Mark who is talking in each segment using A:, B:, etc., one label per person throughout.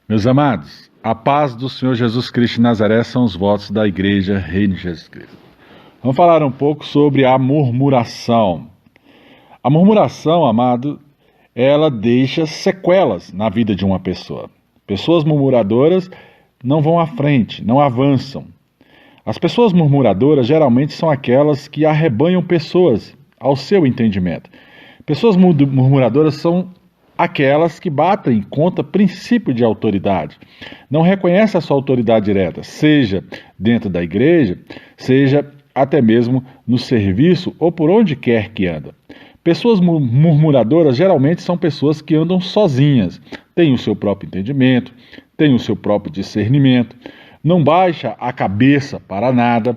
A: Meus amados, a paz do Senhor Jesus Cristo de Nazaré são os votos da Igreja Reino de Jesus Cristo. Vamos falar um pouco sobre a murmuração. A murmuração, amado, ela deixa sequelas na vida de uma pessoa. Pessoas murmuradoras não vão à frente, não avançam. As pessoas murmuradoras geralmente são aquelas que arrebanham pessoas ao seu entendimento. Pessoas murmuradoras são aquelas que batem contra princípio de autoridade. Não reconhecem a sua autoridade direta, seja dentro da igreja, seja até mesmo no serviço ou por onde quer que anda. Pessoas murmuradoras geralmente são pessoas que andam sozinhas, têm o seu próprio entendimento, têm o seu próprio discernimento, não baixa a cabeça para nada.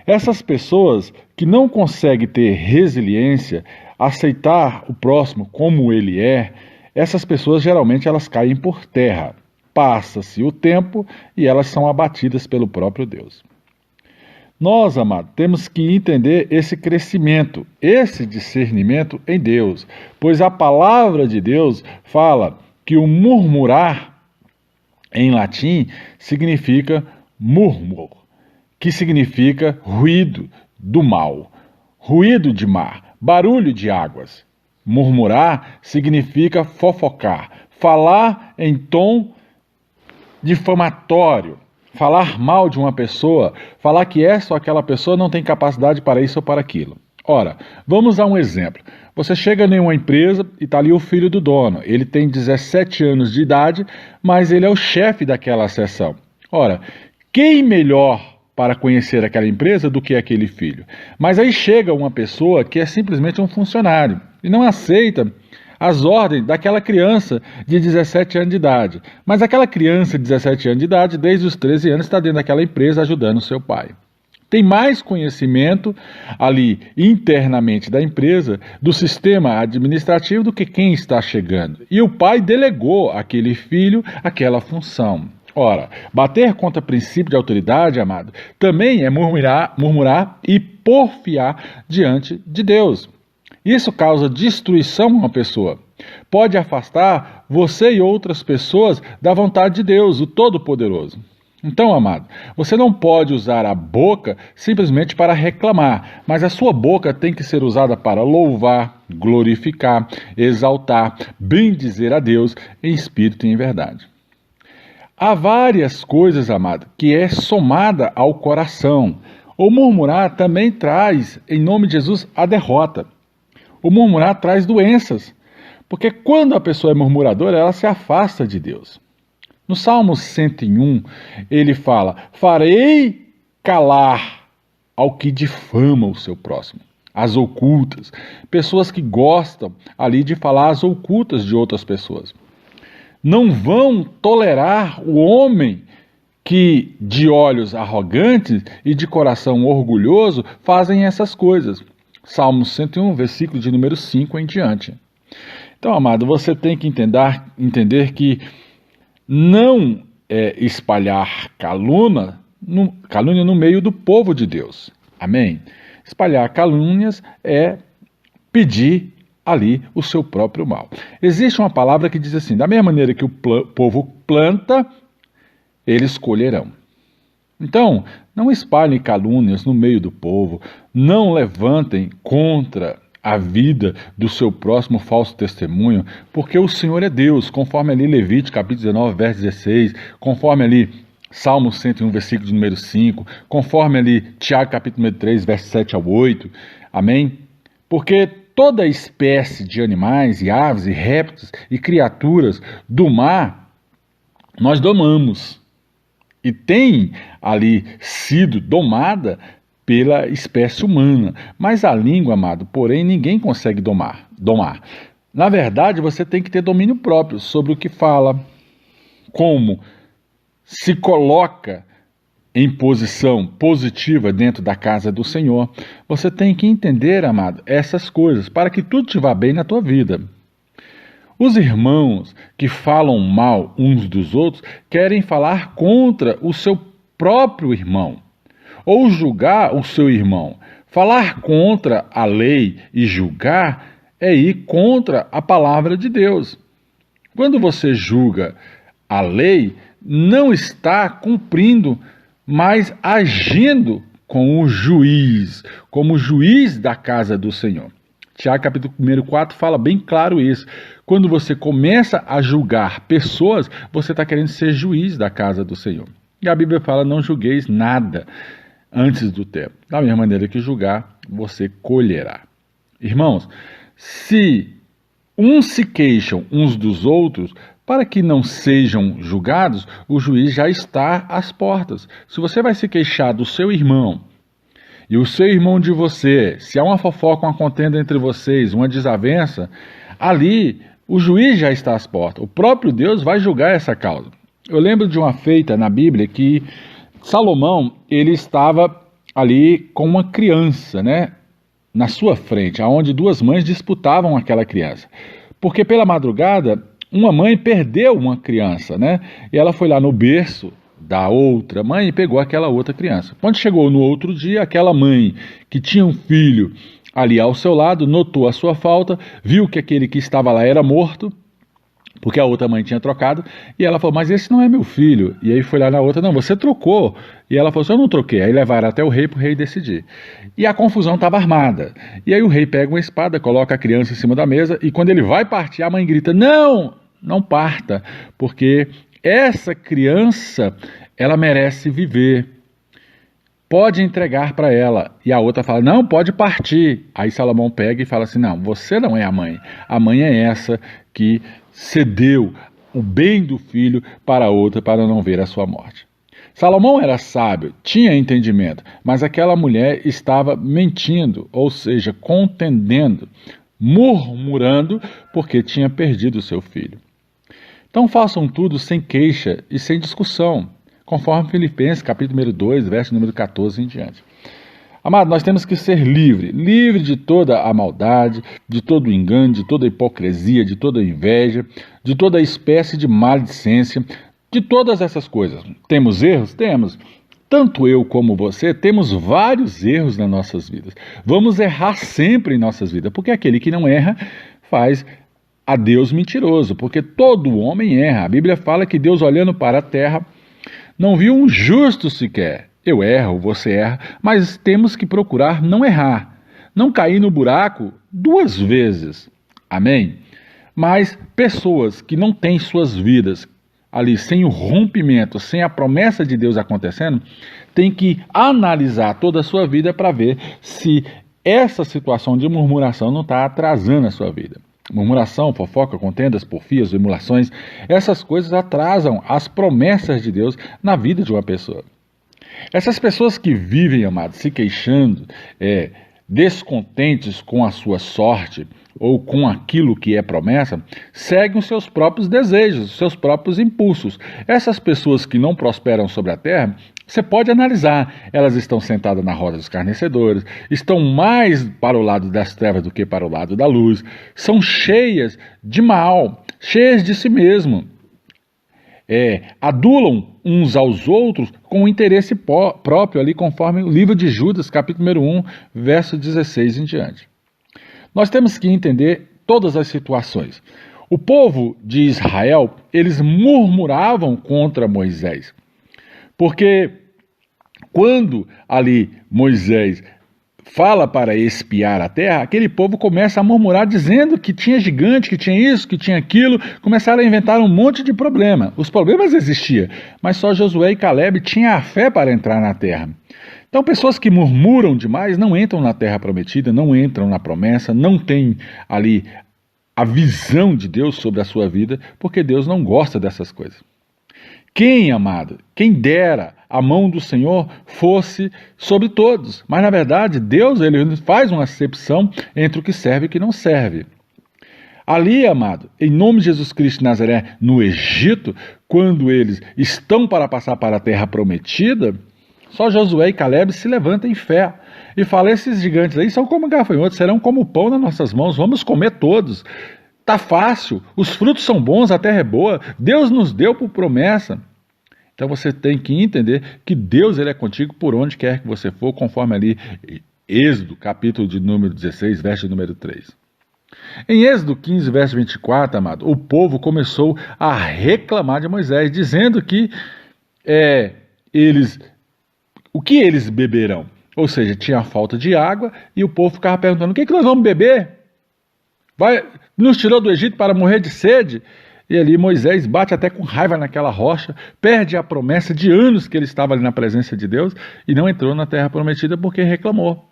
A: Essas pessoas que não conseguem ter resiliência, aceitar o próximo como ele é, essas pessoas geralmente elas caem por terra. Passa-se o tempo e elas são abatidas pelo próprio Deus. Nós, amados, temos que entender esse crescimento, esse discernimento em Deus, pois a palavra de Deus fala que o murmurar, em latim, significa murmur, que significa ruído do mal, ruído de mar, barulho de águas. Murmurar significa fofocar, falar em tom difamatório, falar mal de uma pessoa, falar que essa ou aquela pessoa não tem capacidade para isso ou para aquilo. Ora, vamos a um exemplo. Você chega em uma empresa e está ali o filho do dono. Ele tem 17 anos de idade, mas ele é o chefe daquela seção. Ora, quem melhor para conhecer aquela empresa do que aquele filho? Mas aí chega uma pessoa que é simplesmente um funcionário e não aceita as ordens daquela criança de 17 anos de idade. Mas aquela criança de 17 anos de idade, desde os 13 anos, está dentro daquela empresa ajudando o seu pai. Tem mais conhecimento ali internamente da empresa, do sistema administrativo, do que quem está chegando. E o pai delegou àquele filho aquela função. Ora, bater contra princípio de autoridade, amado, também é murmurar e porfiar diante de Deus. Isso causa destruição a uma pessoa. Pode afastar você e outras pessoas da vontade de Deus, o Todo-Poderoso. Então, amado, você não pode usar a boca simplesmente para reclamar, mas a sua boca tem que ser usada para louvar, glorificar, exaltar, bendizer a Deus em espírito e em verdade. Há várias coisas, amado, que é somada ao coração. O murmurar também traz, em nome de Jesus, a derrota. O murmurar traz doenças, porque quando a pessoa é murmuradora, ela se afasta de Deus. No Salmo 101, ele fala: farei calar ao que difama o seu próximo, as ocultas, pessoas que gostam ali de falar as ocultas de outras pessoas. Não vão tolerar o homem que, de olhos arrogantes e de coração orgulhoso, fazem essas coisas. Salmo 101, versículo de número 5 em diante. Então, amado, você tem que entender que não é espalhar calúnia no meio do povo de Deus. Amém? Espalhar calúnias é pedir ali o seu próprio mal. Existe uma palavra que diz assim: da mesma maneira que o povo planta, eles colherão. Então, não espalhem calúnias no meio do povo, não levantem contra a vida do seu próximo falso testemunho, porque o Senhor é Deus, conforme ali Levítico capítulo 19, verso 16, conforme ali Salmo 101, versículo de número 5, conforme ali Tiago capítulo 3, verso 7 ao 8, amém? Porque toda espécie de animais e aves e répteis e criaturas do mar nós domamos e tem ali sido domada pela espécie humana. Mas a língua, amado, porém, ninguém consegue domar. Na verdade, você tem que ter domínio próprio sobre o que fala, como se coloca em posição positiva dentro da casa do Senhor. Você tem que entender, amado, essas coisas para que tudo te vá bem na tua vida. Os irmãos que falam mal uns dos outros querem falar contra o seu próprio irmão, ou julgar o seu irmão. Falar contra a lei e julgar é ir contra a palavra de Deus. Quando você julga a lei, não está cumprindo, mas agindo com o juiz, como juiz da casa do Senhor. Tiago capítulo 4 fala bem claro isso. Quando você começa a julgar pessoas, você está querendo ser juiz da casa do Senhor. E a Bíblia fala, não julgueis nada antes do tempo. Da mesma maneira que julgar, você colherá. Irmãos, se uns se queixam uns dos outros, para que não sejam julgados, o juiz já está às portas. Se você vai se queixar do seu irmão, e o seu irmão de você, se há uma fofoca, uma contenda entre vocês, uma desavença, ali o juiz já está às portas. O próprio Deus vai julgar essa causa. Eu lembro de uma feita na Bíblia que Salomão, ele estava ali com uma criança, né, na sua frente, onde duas mães disputavam aquela criança. Porque pela madrugada, uma mãe perdeu uma criança, né, e ela foi lá no berço da outra mãe e pegou aquela outra criança. Quando chegou no outro dia, aquela mãe que tinha um filho ali ao seu lado, notou a sua falta, viu que aquele que estava lá era morto, porque a outra mãe tinha trocado, e ela falou, mas esse não é meu filho. E aí foi lá na outra, não, você trocou. E ela falou assim, eu não troquei. Aí levaram até o rei para o rei decidir. E a confusão estava armada. E aí o rei pega uma espada, coloca a criança em cima da mesa, e quando ele vai partir, a mãe grita, não, não parta, porque essa criança, ela merece viver. Pode entregar para ela. E a outra fala, não, pode partir. Aí Salomão pega e fala assim, não, você não é a mãe. A mãe é essa que cedeu o bem do filho para a outra para não ver a sua morte. Salomão era sábio, tinha entendimento, mas aquela mulher estava mentindo, ou seja, contendendo, murmurando, porque tinha perdido o seu filho. Então façam tudo sem queixa e sem discussão, conforme Filipenses capítulo 2, verso número 14 em diante. Amado, nós temos que ser livre de toda a maldade, de todo o engano, de toda a hipocrisia, de toda a inveja, de toda a espécie de maledicência, de todas essas coisas. Temos erros? Temos. Tanto eu como você temos vários erros nas nossas vidas. Vamos errar sempre em nossas vidas, porque aquele que não erra faz a Deus mentiroso, porque todo homem erra. A Bíblia fala que Deus, olhando para a terra, não viu um justo sequer. Eu erro, você erra, mas temos que procurar não errar, não cair no buraco duas vezes. Amém? Mas pessoas que não têm suas vidas ali sem o rompimento, sem a promessa de Deus acontecendo, têm que analisar toda a sua vida para ver se essa situação de murmuração não está atrasando a sua vida. Murmuração, fofoca, contendas, porfias, emulações, essas coisas atrasam as promessas de Deus na vida de uma pessoa. Essas pessoas que vivem, amados, se queixando, descontentes com a sua sorte ou com aquilo que é promessa, seguem os seus próprios desejos, os seus próprios impulsos. Essas pessoas que não prosperam sobre a terra, você pode analisar, elas estão sentadas na roda dos escarnecedores, estão mais para o lado das trevas do que para o lado da luz, são cheias de mal, cheias de si mesmo. Adulam uns aos outros com interesse próprio, ali conforme o livro de Judas, capítulo número 1, verso 16 em diante. Nós temos que entender todas as situações. O povo de Israel, eles murmuravam contra Moisés, porque quando ali Moisés fala para espiar a terra, aquele povo começa a murmurar dizendo que tinha gigante, que tinha isso, que tinha aquilo, começaram a inventar um monte de problema. Os problemas existiam, mas só Josué e Caleb tinham a fé para entrar na terra. Então pessoas que murmuram demais não entram na terra prometida, não entram na promessa, não têm ali a visão de Deus sobre a sua vida, porque Deus não gosta dessas coisas. Quem, amado, quem dera a mão do Senhor fosse sobre todos. Mas, na verdade, Deus ele faz uma acepção entre o que serve e o que não serve. Ali, amado, em nome de Jesus Cristo de Nazaré, no Egito, quando eles estão para passar para a terra prometida, só Josué e Caleb se levantam em fé e falam, esses gigantes aí são como gafanhotos, serão como pão nas nossas mãos, vamos comer todos. Está fácil, os frutos são bons, a terra é boa, Deus nos deu por promessa. Então você tem que entender que Deus ele é contigo por onde quer que você for, conforme ali Êxodo, capítulo de número 16, verso número 3. Em Êxodo 15, verso 24, amado, o povo começou a reclamar de Moisés, dizendo que o que eles beberão? Ou seja, tinha falta de água e o povo ficava perguntando: o que nós vamos beber? Nos tirou do Egito para morrer de sede? E ali Moisés bate até com raiva naquela rocha, perde a promessa de anos que ele estava ali na presença de Deus e não entrou na terra prometida porque reclamou,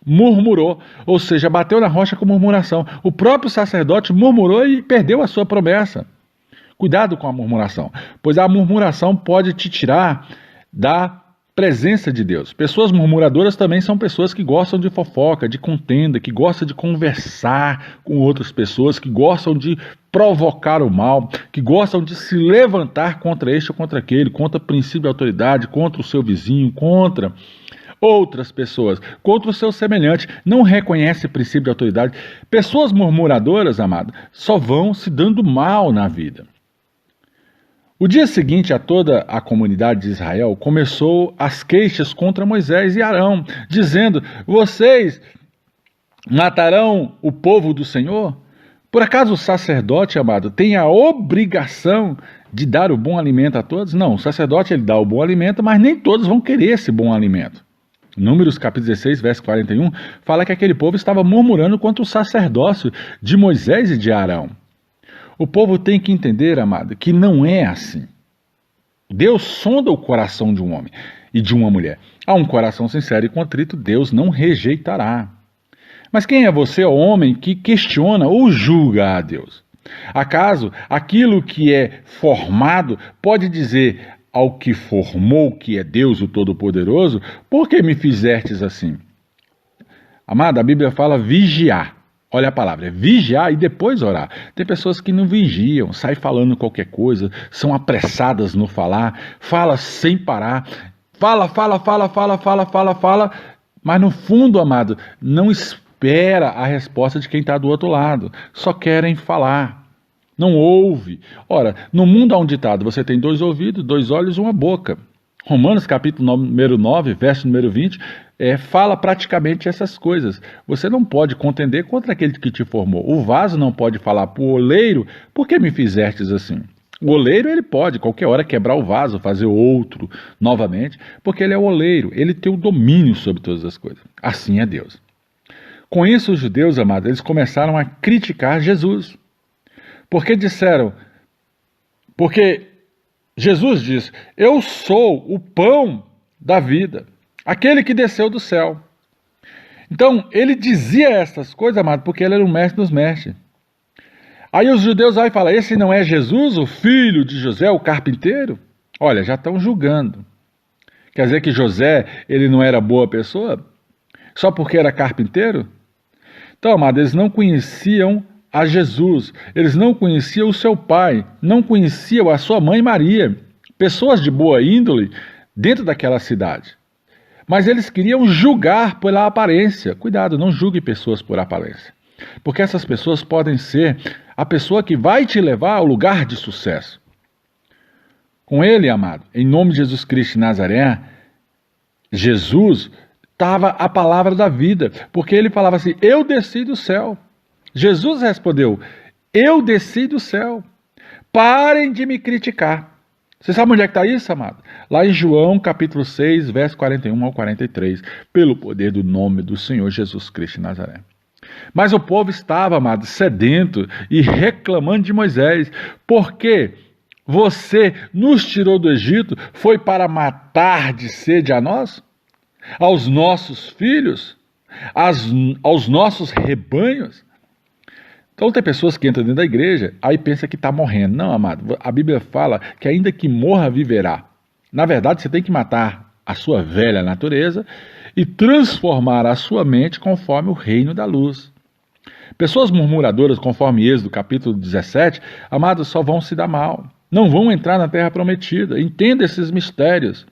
A: murmurou, ou seja, bateu na rocha com murmuração. O próprio sacerdote murmurou e perdeu a sua promessa. Cuidado com a murmuração, pois a murmuração pode te tirar da presença de Deus. Pessoas murmuradoras também são pessoas que gostam de fofoca, de contenda, que gostam de conversar com outras pessoas, que gostam de provocar o mal, que gostam de se levantar contra este ou contra aquele, contra o princípio de autoridade, contra o seu vizinho, contra outras pessoas, contra o seu semelhante. Não reconhece o princípio de autoridade. Pessoas murmuradoras, amado, só vão se dando mal na vida. O dia seguinte a toda a comunidade de Israel começou as queixas contra Moisés e Arão, dizendo: vocês matarão o povo do Senhor? Por acaso o sacerdote, amado, tem a obrigação de dar o bom alimento a todos? Não, o sacerdote ele dá o bom alimento, mas nem todos vão querer esse bom alimento. Números capítulo 16, verso 41, fala que aquele povo estava murmurando contra o sacerdócio de Moisés e de Arão. O povo tem que entender, amado, que não é assim. Deus sonda o coração de um homem e de uma mulher. A um coração sincero e contrito, Deus não rejeitará. Mas quem é você, ó homem, que questiona ou julga a Deus? Acaso aquilo que é formado pode dizer ao que formou, que é Deus o Todo-Poderoso: por que me fizestes assim? Amado, a Bíblia fala vigiar. Olha a palavra, é vigiar e depois orar. Tem pessoas que não vigiam, saem falando qualquer coisa, são apressadas no falar, fala sem parar, fala, mas no fundo, amado, não espera a resposta de quem está do outro lado, só querem falar, não ouve. Ora, no mundo há um ditado: você tem 2 ouvidos, 2 olhos e uma boca. Romanos capítulo número 9, verso número 20, fala praticamente essas coisas. Você não pode contender contra aquele que te formou. O vaso não pode falar para o oleiro: por que me fizestes assim? O oleiro ele pode, qualquer hora, quebrar o vaso, fazer outro novamente, porque ele é o oleiro, ele tem o domínio sobre todas as coisas. Assim é Deus. Com isso, os judeus, amados, eles começaram a criticar Jesus. Porque Jesus diz: eu sou o pão da vida, aquele que desceu do céu. Então, ele dizia essas coisas, amado, porque ele era o mestre dos mestres. Aí os judeus aí falam: esse não é Jesus, o filho de José, o carpinteiro? Olha, já estão julgando. Quer dizer que José, ele não era boa pessoa? Só porque era carpinteiro? Então, amado, eles não conheciam a Jesus, eles não conheciam o seu pai, não conheciam a sua mãe Maria, pessoas de boa índole dentro daquela cidade. Mas eles queriam julgar pela aparência. Cuidado, não julgue pessoas por aparência, porque essas pessoas podem ser a pessoa que vai te levar ao lugar de sucesso. Com ele, amado, em nome de Jesus Cristo de Nazaré, Jesus estava a palavra da vida, porque ele falava assim: eu desci do céu. Jesus respondeu: eu desci do céu. Parem de me criticar. Você sabe onde é que está isso, amado? Lá em João capítulo 6, verso 41 ao 43. Pelo poder do nome do Senhor Jesus Cristo de Nazaré. Mas o povo estava, amado, sedento e reclamando de Moisés. Porque você nos tirou do Egito, foi para matar de sede a nós? Aos nossos filhos? Aos nossos rebanhos? Então tem pessoas que entram dentro da igreja, aí pensa que está morrendo. Não, amado, a Bíblia fala que ainda que morra, viverá. Na verdade, você tem que matar a sua velha natureza e transformar a sua mente conforme o reino da luz. Pessoas murmuradoras, conforme Êxodo capítulo 17, amados, só vão se dar mal. Não vão entrar na terra prometida. Entenda esses mistérios.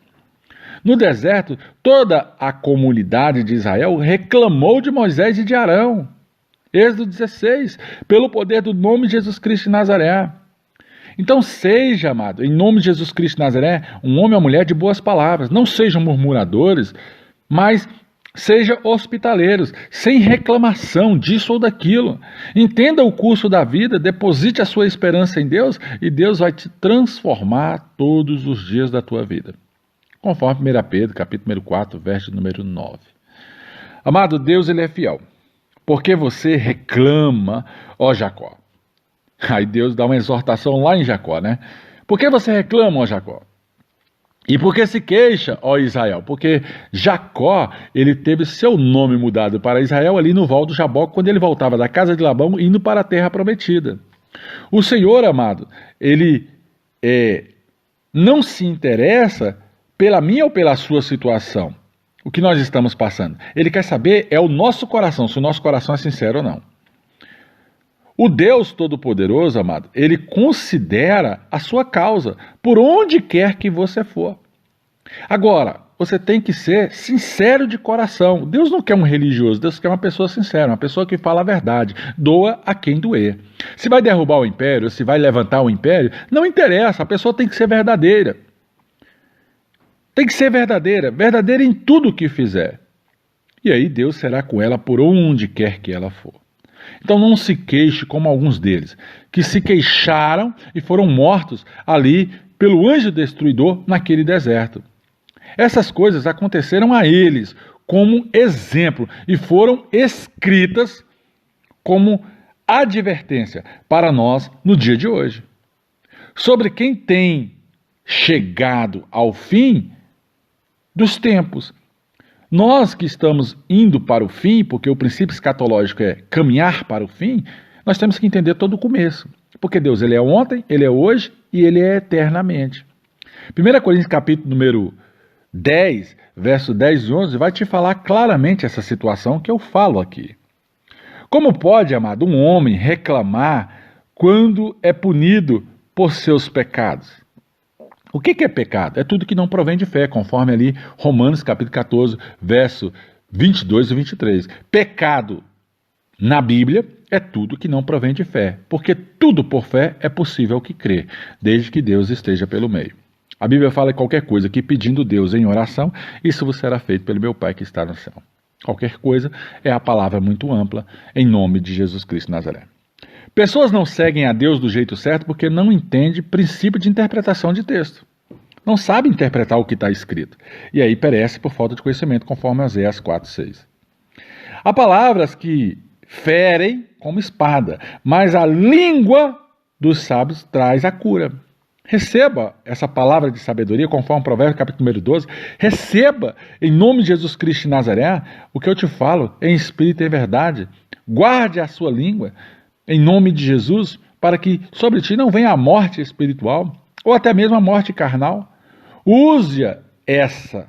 A: No deserto, toda a comunidade de Israel reclamou de Moisés e de Arão. Êxodo 16, pelo poder do nome de Jesus Cristo de Nazaré. Então seja, amado, em nome de Jesus Cristo de Nazaré, um homem ou mulher de boas palavras. Não sejam murmuradores, mas Seja hospitaleiros, sem reclamação disso ou daquilo. Entenda o curso da vida, deposite a sua esperança em Deus e Deus vai te transformar todos os dias da tua vida. Conforme 1 Pedro, capítulo número 4, verso número 9. Amado, Deus ele é fiel. Porque você reclama, ó Jacó. Aí Deus dá uma exortação lá em Jacó, né? Por que você reclama, ó Jacó? E por que se queixa, ó Israel? Porque Jacó, ele teve seu nome mudado para Israel ali no Val do Jaboque, quando ele voltava da casa de Labão, indo para a terra prometida. O Senhor, amado, ele não se interessa pela minha ou pela sua situação, o que nós estamos passando. Ele quer saber é o nosso coração, se o nosso coração é sincero ou não. O Deus Todo-Poderoso, amado, ele considera a sua causa, por onde quer que você for. Agora, você tem que ser sincero de coração. Deus não quer um religioso, Deus quer uma pessoa sincera, uma pessoa que fala a verdade, doa a quem doer. Se vai derrubar o império, se vai levantar o império, não interessa, a pessoa tem que ser verdadeira. Tem que ser verdadeira, verdadeira em tudo o que fizer. E aí Deus será com ela por onde quer que ela for. Então não se queixe como alguns deles, que se queixaram e foram mortos ali pelo anjo destruidor naquele deserto. Essas coisas aconteceram a eles como exemplo e foram escritas como advertência para nós no dia de hoje. Sobre quem tem chegado ao fim dos tempos. Nós que estamos indo para o fim, porque o princípio escatológico é caminhar para o fim, nós temos que entender todo o começo. Porque Deus ele é ontem, ele é hoje e ele é eternamente. 1 Coríntios capítulo número 10, verso 10 e 11, vai te falar claramente essa situação que eu falo aqui. Como pode, amado, um homem reclamar quando é punido por seus pecados? O que é pecado? É tudo que não provém de fé, conforme ali Romanos capítulo 14, verso 22 e 23. Pecado na Bíblia é tudo que não provém de fé, porque tudo por fé é possível que crê, desde que Deus esteja pelo meio. A Bíblia fala que qualquer coisa que pedindo Deus em oração, isso vos será feito pelo meu Pai que está no céu. Qualquer coisa é a palavra muito ampla, em nome de Jesus Cristo de Nazaré. Pessoas não seguem a Deus do jeito certo porque não entendem princípio de interpretação de texto. Não sabem interpretar o que está escrito. E aí perece por falta de conhecimento, conforme Oséias 4:6. Há palavras que ferem como espada, mas a língua dos sábios traz a cura. Receba essa palavra de sabedoria, conforme Provérbios capítulo número 12. Receba, em nome de Jesus Cristo de Nazaré, o que eu te falo em espírito e em verdade. Guarde a sua língua, em nome de Jesus, para que sobre ti não venha a morte espiritual, ou até mesmo a morte carnal. Use essa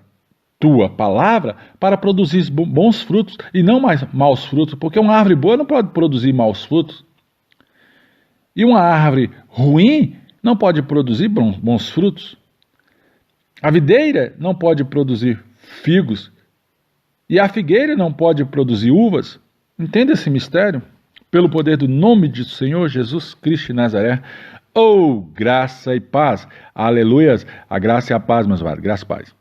A: tua palavra para produzir bons frutos e não mais maus frutos, porque uma árvore boa não pode produzir maus frutos. E uma árvore ruim não pode produzir bons frutos. A videira não pode produzir figos e a figueira não pode produzir uvas. Entenda esse mistério? Pelo poder do nome de Senhor Jesus Cristo de Nazaré. Oh, graça e paz. Aleluias. A graça e a paz, meus amados. Graça e paz.